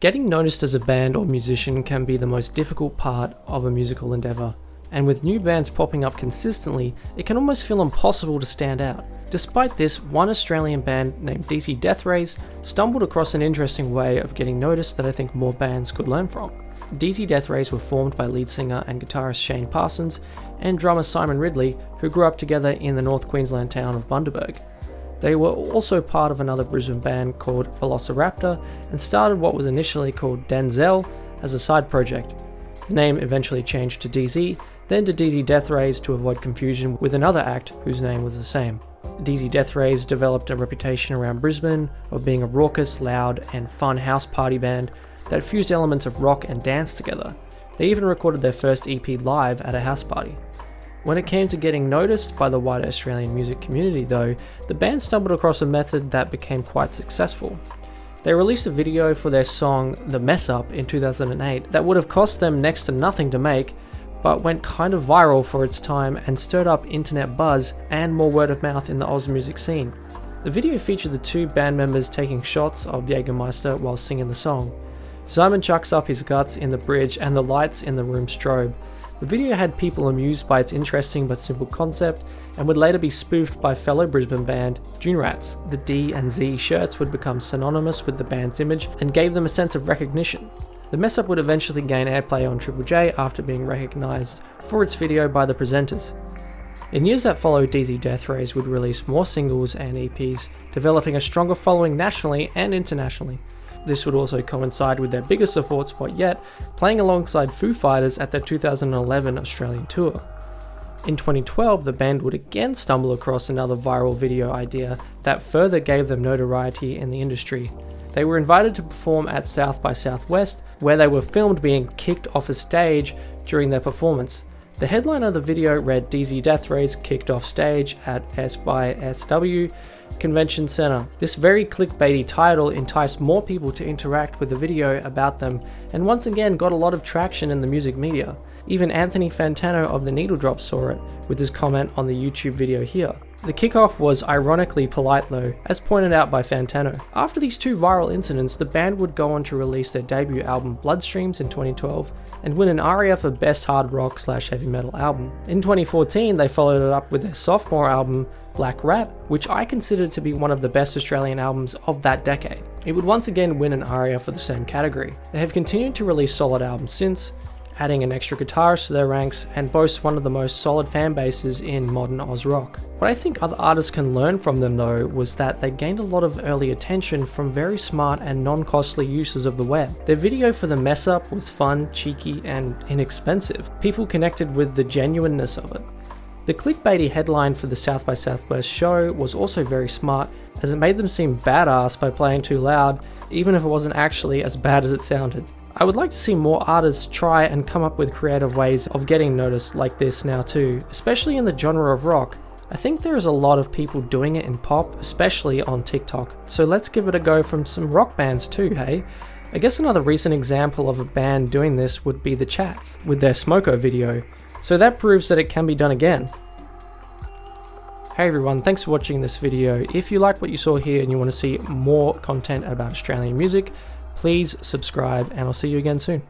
Getting noticed as a band or musician can be the most difficult part of a musical endeavour, and with new bands popping up consistently, it can almost feel impossible to stand out. Despite this, one Australian band named DZ Deathrays stumbled across an interesting way of getting noticed that I think more bands could learn from. DZ Deathrays were formed by lead singer and guitarist Shane Parsons and drummer Simon Ridley, who grew up together in the North Queensland town of Bundaberg. They were also part of another Brisbane band called Velociraptor and started what was initially called Denzel as a side project. The name eventually changed to DZ, then to DZ Deathrays to avoid confusion with another act whose name was the same. DZ Deathrays developed a reputation around Brisbane of being a raucous, loud, and fun house party band that fused elements of rock and dance together. They even recorded their first EP live at a house party. When it came to getting noticed by the wider Australian music community though, the band stumbled across a method that became quite successful. They released a video for their song The Mess Up in 2008 that would have cost them next to nothing to make, but went kind of viral for its time and stirred up internet buzz and more word of mouth in the Oz music scene. The video featured the two band members taking shots of Jägermeister while singing the song. Simon chucks up his guts in the bridge and the lights in the room strobe. The video had people amused by its interesting but simple concept and would later be spoofed by fellow Brisbane band Dune Rats. The D and Z shirts would become synonymous with the band's image and gave them a sense of recognition. The Mess Up would eventually gain airplay on Triple J after being recognised for its video by the presenters. In years that followed, DZ Deathrays would release more singles and EPs, developing a stronger following nationally and internationally. This would also coincide with their biggest support spot yet, playing alongside Foo Fighters at their 2011 Australian tour. In 2012, the band would again stumble across another viral video idea that further gave them notoriety in the industry. They were invited to perform at South by Southwest, where they were filmed being kicked off a stage during their performance. The headline of the video read DZ Deathrays kicked off stage at S by SW Convention Center. This very clickbaity title enticed more people to interact with the video about them and once again got a lot of traction in the music media. Even Anthony Fantano of the Needle Drop saw it with his comment on the YouTube video here. The kickoff was ironically polite though, as pointed out by Fantano. After these two viral incidents, the band would go on to release their debut album Bloodstreams in 2012 and win an ARIA for Best Hard Rock / Heavy Metal Album. In 2014, they followed it up with their sophomore album Black Rat, which I consider to be one of the best Australian albums of that decade. It would once again win an ARIA for the same category. They have continued to release solid albums since, adding an extra guitarist to their ranks and boast one of the most solid fan bases in modern Oz rock. What I think other artists can learn from them though was that they gained a lot of early attention from very smart and non-costly uses of the web. Their video for The Mess Up was fun, cheeky, and inexpensive. People connected with the genuineness of it. The clickbaity headline for the South by Southwest show was also very smart, as it made them seem badass by playing too loud, even if it wasn't actually as bad as it sounded. I would like to see more artists try and come up with creative ways of getting noticed like this now too, especially in the genre of rock. I think there is a lot of people doing it in pop, especially on TikTok, so let's give it a go from some rock bands too, hey? I guess another recent example of a band doing this would be The Chats, with their Smoko video, so that proves that it can be done again. Hey everyone, thanks for watching this video. If you like what you saw here and you want to see more content about Australian music, please subscribe and I'll see you again soon.